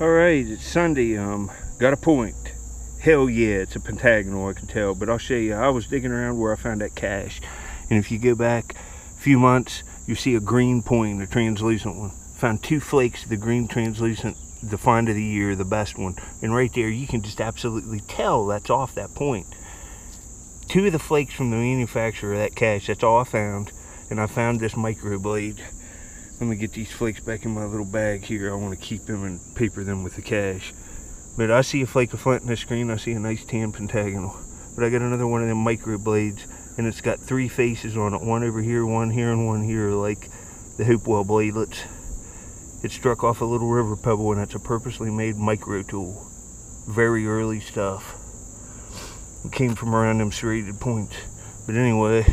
Alright, it's Sunday. Got a point. Hell yeah, it's a pentagonal, I can tell. But I'll show you. I was digging around where I found that cache. And if you go back a few months, you see a green point, a translucent one. Found 2 flakes of the green translucent, the find of the year, the best one. And right there, you can just absolutely tell that's off that point. 2 of the flakes from the manufacturer of that cache, that's all I found. And I found this micro blade. Let me get these flakes back in my little bag here. I want to keep them and paper them with the cache. But I see a flake of flint in the screen. I see a nice tan pentagonal. But I got another one of them micro blades, and it's got 3 faces on it. One over here, one here, and one here, like the Hopewell bladelets. It struck off a little river pebble, and it's a purposely made micro tool. Very early stuff. It came from around them serrated points. But anyway,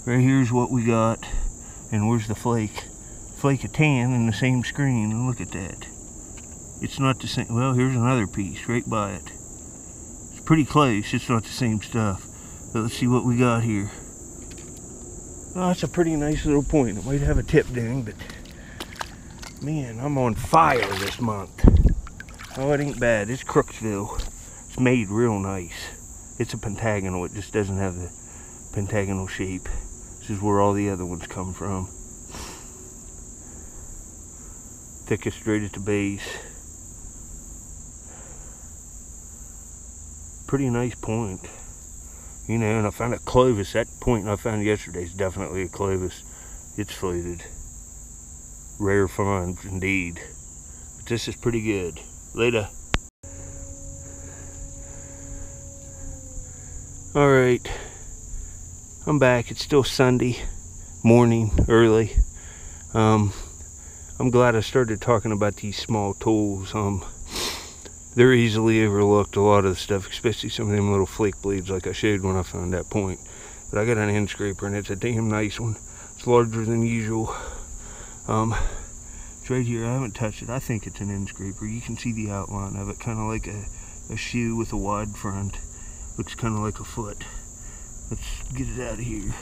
right here's what we got. And where's the flake? Flake of tan in the same screen, and look at that. It's not the same. Well, here's another piece right by it. It's pretty close. It's not the same stuff. But let's see what we got here. Oh, that's a pretty nice little point. It might have a tip ding, but man, I'm on fire this month. Oh, it ain't bad. It's Crooksville. It's made real nice. It's a pentagonal. It just doesn't have the pentagonal shape. This is where all the other ones come from. Thickest right at the base. Pretty nice point. You know, and I found a Clovis. That point I found yesterday is definitely a Clovis. It's floated. Rare find indeed. But this is pretty good. Later. Alright. I'm back. It's still Sunday morning, early. I'm glad I started talking about these small tools. They're easily overlooked, a lot of the stuff, especially some of them little flake blades like I showed when I found that point. But I got an end scraper, and it's a damn nice one. It's larger than usual. It's right here. I haven't touched it. I think it's an end scraper. You can see the outline of it, kind of like a shoe with a wide front. Looks kind of like a foot. Let's get it out of here.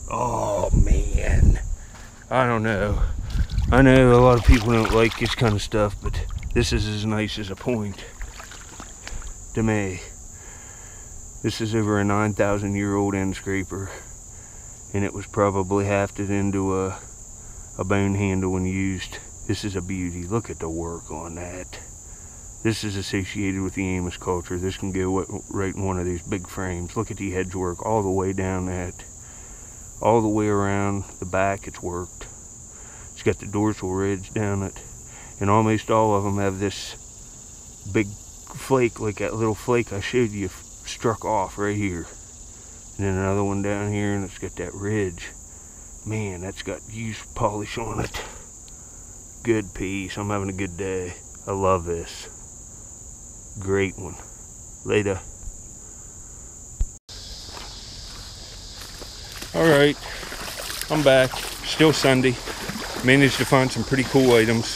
Oh man, I don't know. I know a lot of people don't like this kind of stuff, but this is as nice as a point to me. This is over a 9,000-year-old end scraper, and it was probably hafted into a bone handle when used. This is a beauty. Look at the work on that. This is associated with the Amos culture. This can go right in one of these big frames. Look at the edge work all the way down that. All the way around the back it's worked. It's got the dorsal ridge down it. And almost all of them have this big flake, like that little flake I showed you struck off right here. And then another one down here, and it's got that ridge. Man, that's got used polish on it. Good piece. I'm having a good day. I love this. Great one. Later. Alright, I'm back. Still Sunday. Managed to find some pretty cool items.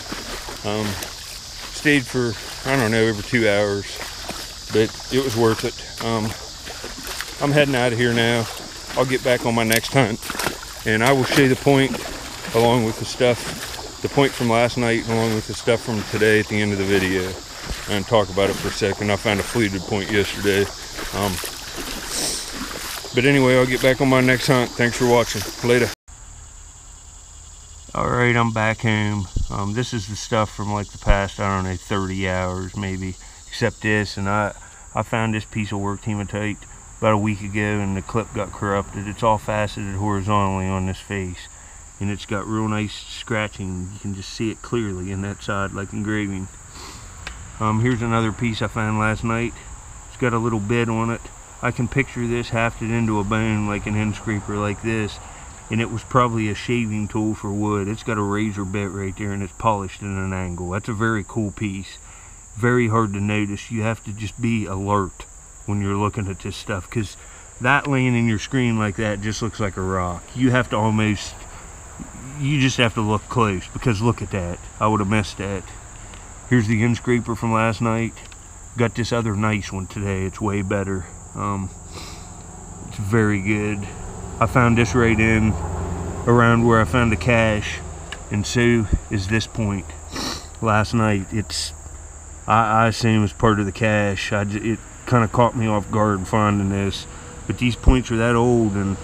Stayed for, I don't know, over 2 hours. But it was worth it. I'm heading out of here now. I'll get back on my next hunt. And I will show you the point along with the stuff. The point from last night along with the stuff from today at the end of the video. And talk about it for a second. I found a fluted point yesterday. But anyway, I'll get back on my next hunt. Thanks for watching. Later. Alright, I'm back home. This is the stuff from like the past, I don't know, 30 hours maybe. Except this, and I found this piece of work hematite about a week ago, and the clip got corrupted. It's all faceted horizontally on this face. And it's got real nice scratching. You can just see it clearly in that side like engraving. Here's another piece I found last night. It's got a little bit on it. I can picture this hafted into a bone like an end scraper like this, and it was probably a shaving tool for wood. It's got a razor bit right there, and it's polished at an angle. That's a very cool piece. Very hard to notice. You have to just be alert when you're looking at this stuff, because that laying in your screen like that just looks like a rock. You have to almost, you just have to look close, because look at that. I would have missed that. Here's the end scraper from last night. Got this other nice one today. It's way better. It's very good. I found this right in around where I found the cache, and so is this point. last night. I assume it's part of the cache. It kind of caught me off guard finding this, but these points are that old, and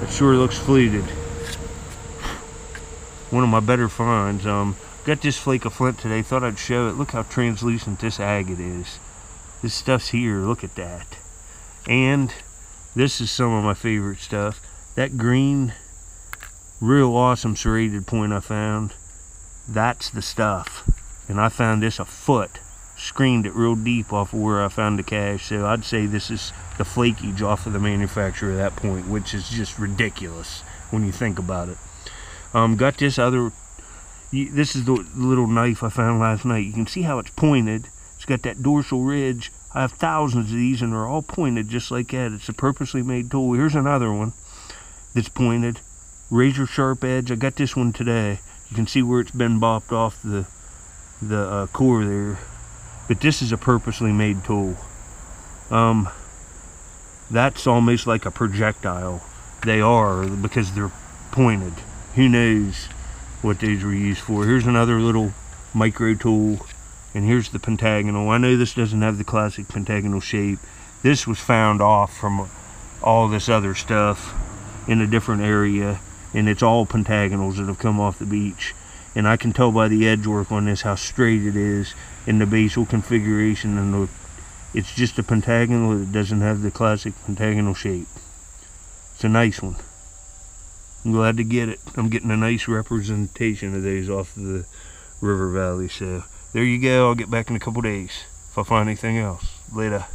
it sure looks fluted. One of my better finds. Got this flake of flint today. Thought I'd show it. Look how translucent this agate is. This stuff's here. Look at that. And this is some of my favorite stuff. That green, real awesome serrated point I found. That's the stuff. And I found this a foot. Screened it real deep off of where I found the cache. So I'd say this is the flakage off of the manufacturer of that point, which is just ridiculous when you think about it. Got this other, this is the little knife I found last night. You can see how it's pointed. It's got that dorsal ridge. I have thousands of these, and they're all pointed just like that. It's a purposely made tool. Here's another one that's pointed. Razor sharp edge. I got this one today. You can see where it's been bopped off the core there. But this is a purposely made tool. That's almost like a projectile. They are, because they're pointed. Who knows what these were used for. Here's another little micro tool, and here's the pentagonal. I know this doesn't have the classic pentagonal shape. This was found off from all this other stuff in a different area, and it's all pentagonals that have come off the beach. And I can tell by the edge work on this how straight it is in the basal configuration, and it's just a pentagonal that doesn't have the classic pentagonal shape. It's a nice one. I'm glad to get it. I'm getting a nice representation of these off of the river valley. So there you go. I'll get back in a couple days if I find anything else. Later.